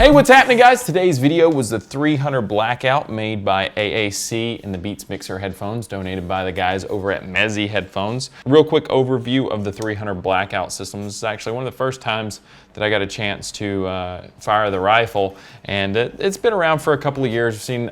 Hey, what's happening, guys? Today's video was the 300 Blackout made by AAC in the Beats Mixr headphones donated by the guys over at Mezzy Headphones. Real quick overview of the 300 Blackout system. This is actually one of the first times that I got a chance to fire the rifle, and it's been around for a couple of years. I've seen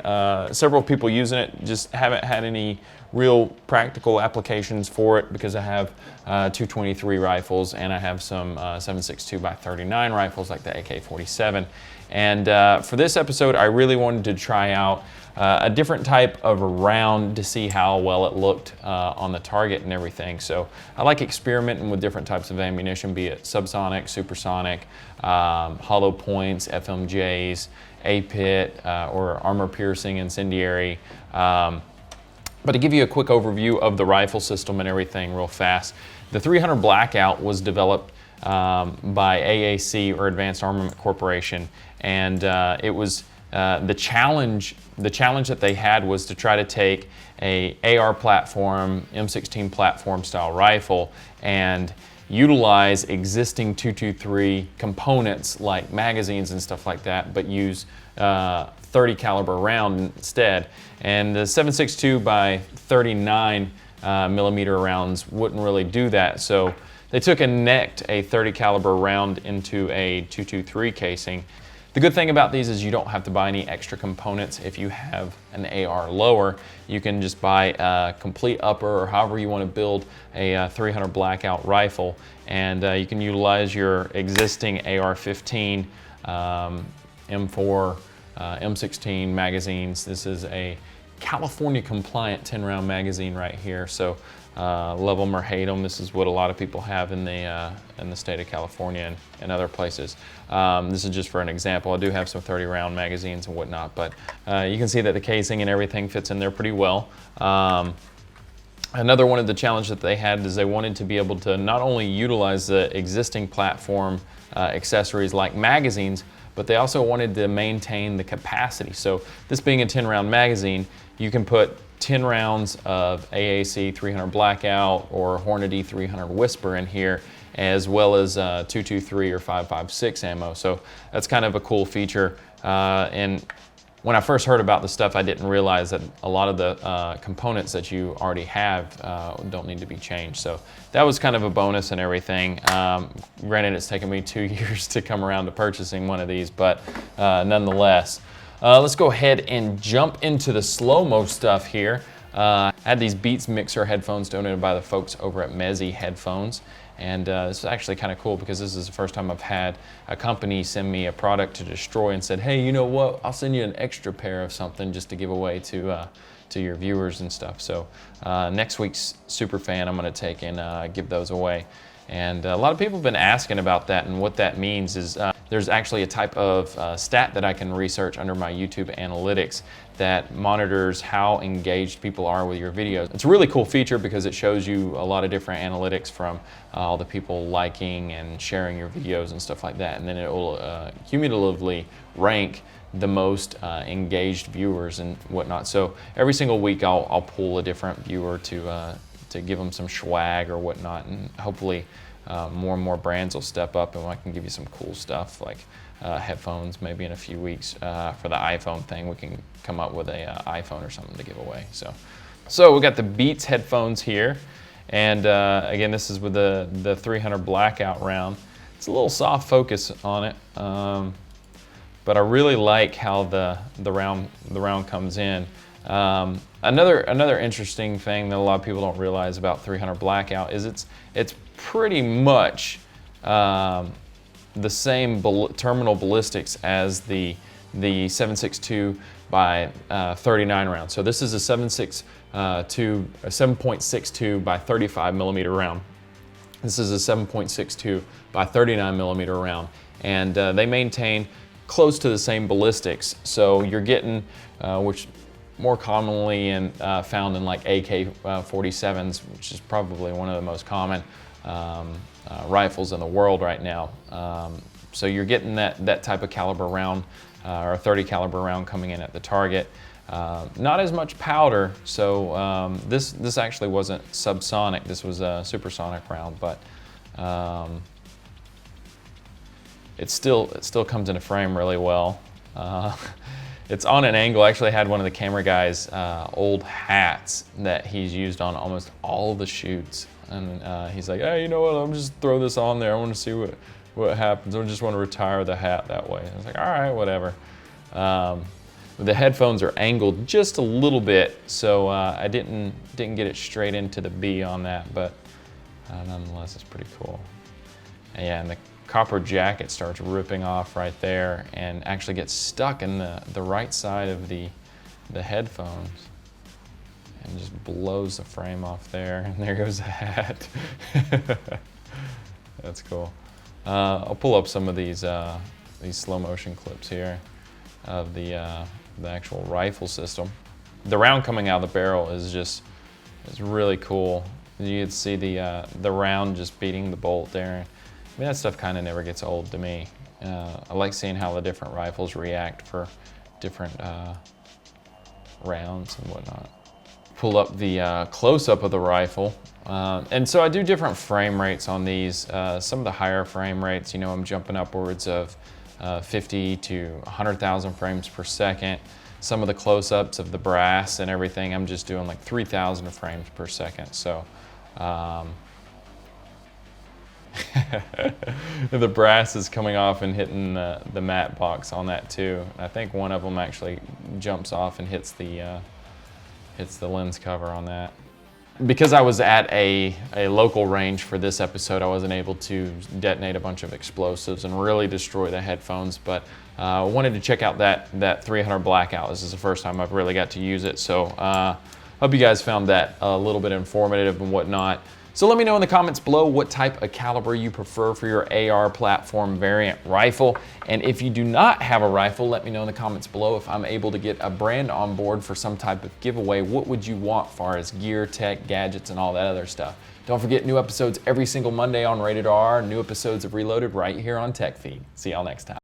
several people using it, just haven't had any real practical applications for it because I have 223 rifles and I have some 7.62 by 39 rifles like the AK-47. And for this episode, I really wanted to try out a different type of round to see how well it looked on the target and everything. So I like experimenting with different types of ammunition, be it subsonic, supersonic, hollow points, FMJs, A-pit, or armor-piercing incendiary. But to give you a quick overview of the rifle system and everything real fast, the 300 Blackout was developed by AAC, or Advanced Armament Corporation, and it was the challenge that they had was to try to take a AR platform, M16 platform style rifle, and utilize existing 223 components like magazines and stuff like that, but use 30 caliber round instead. And the 7.62 by 39 millimeter rounds wouldn't really do that. So they took and necked a 30 caliber round into a 223 casing. The good thing about these is you don't have to buy any extra components. If you have an AR lower, you can just buy a complete upper or however you want to build a 300 Blackout rifle, and you can utilize your existing AR-15, M4, M16 magazines. This is a California compliant 10 round magazine right here, so love them or hate them. This is what a lot of people have in the state of California and other places. This is just for an example. I do have some 30 round magazines and whatnot, but you can see that the casing and everything fits in there pretty well. Another one of the challenges that they had is they wanted to be able to not only utilize the existing platform accessories like magazines, but they also wanted to maintain the capacity. So this being a 10 round magazine, you can put 10 rounds of AAC 300 Blackout or Hornady 300 Whisper in here, as well as 223 or 5.56 ammo. So that's kind of a cool feature. And when I first heard about the stuff, I didn't realize that a lot of the components that you already have don't need to be changed. So that was kind of a bonus and everything. Granted, it's taken me 2 years to come around to purchasing one of these, but nonetheless. Let's go ahead and jump into the slow-mo stuff here. I had these Beats Mixr headphones donated by the folks over at Mezzy Headphones. And this is actually kind of cool because this is the first time I've had a company send me a product to destroy and said, hey, you know what, I'll send you an extra pair of something just to give away to your viewers and stuff. So next week's Super Fan, I'm going to take and give those away. And a lot of people have been asking about that, and what that means is there's actually a type of stat that I can research under my YouTube analytics that monitors how engaged people are with your videos. It's a really cool feature because it shows you a lot of different analytics from all the people liking and sharing your videos and stuff like that, and then it will cumulatively rank the most engaged viewers and whatnot. So every single week I'll pull a different viewer to give them some swag or whatnot, and hopefully more and more brands will step up and I can give you some cool stuff like headphones. Maybe in a few weeks for the iPhone thing, we can come up with a iPhone or something to give away. So we got the Beats headphones here, and again, this is with the 300 Blackout round. It's a little soft focus on it, but I really like how the round comes in. Another interesting thing that a lot of people don't realize about 300 Blackout is it's pretty much the same terminal ballistics as the 7.62 by 39 round. So this is a 7.62 by 35 millimeter round. This is a 7.62 by 39 millimeter round, and they maintain close to the same ballistics. So you're getting, which more commonly found in like AK-47s, which is probably one of the most common rifles in the world right now. So you're getting that type of caliber round, or a 30 caliber round coming in at the target. Not as much powder, so this actually wasn't subsonic, this was a supersonic round, but it still comes into frame really well. It's on an angle. I actually had one of the camera guys' old hats that he's used on almost all the shoots. And he's like, hey, you know what, I'm just throw this on there. I want to see what happens. I just want to retire the hat that way. I was like, all right, whatever. The headphones are angled just a little bit, so I didn't get it straight into the B on that, but nonetheless, it's pretty cool. And yeah, and the copper jacket starts ripping off right there and actually gets stuck in the right side of the headphones and just blows the frame off there. And there goes the hat. That's cool. I'll pull up some of these slow motion clips here of the actual rifle system. The round coming out of the barrel is really cool. You can see the round just beating the bolt there. I mean, that stuff kind of never gets old to me. I like seeing how the different rifles react for different rounds and whatnot. Pull up the close-up of the rifle. And so I do different frame rates on these. Some of the higher frame rates, you know, I'm jumping upwards of 50 to 100,000 frames per second. Some of the close-ups of the brass and everything, I'm just doing like 3,000 frames per second. So the brass is coming off and hitting the matte box on that too. I think one of them actually jumps off and hits the lens cover on that. Because I was at a local range for this episode, I wasn't able to detonate a bunch of explosives and really destroy the headphones, but I wanted to check out that 300 blackout. This is the first time I've really got to use it, so hope you guys found that a little bit informative and whatnot. So let me know in the comments below what type of caliber you prefer for your AR platform variant rifle. And if you do not have a rifle, let me know in the comments below. If I'm able to get a brand on board for some type of giveaway, what would you want as far as gear, tech, gadgets, and all that other stuff? Don't forget, new episodes every single Monday on Rated R. New episodes of Reloaded right here on Tech Feed. See y'all next time.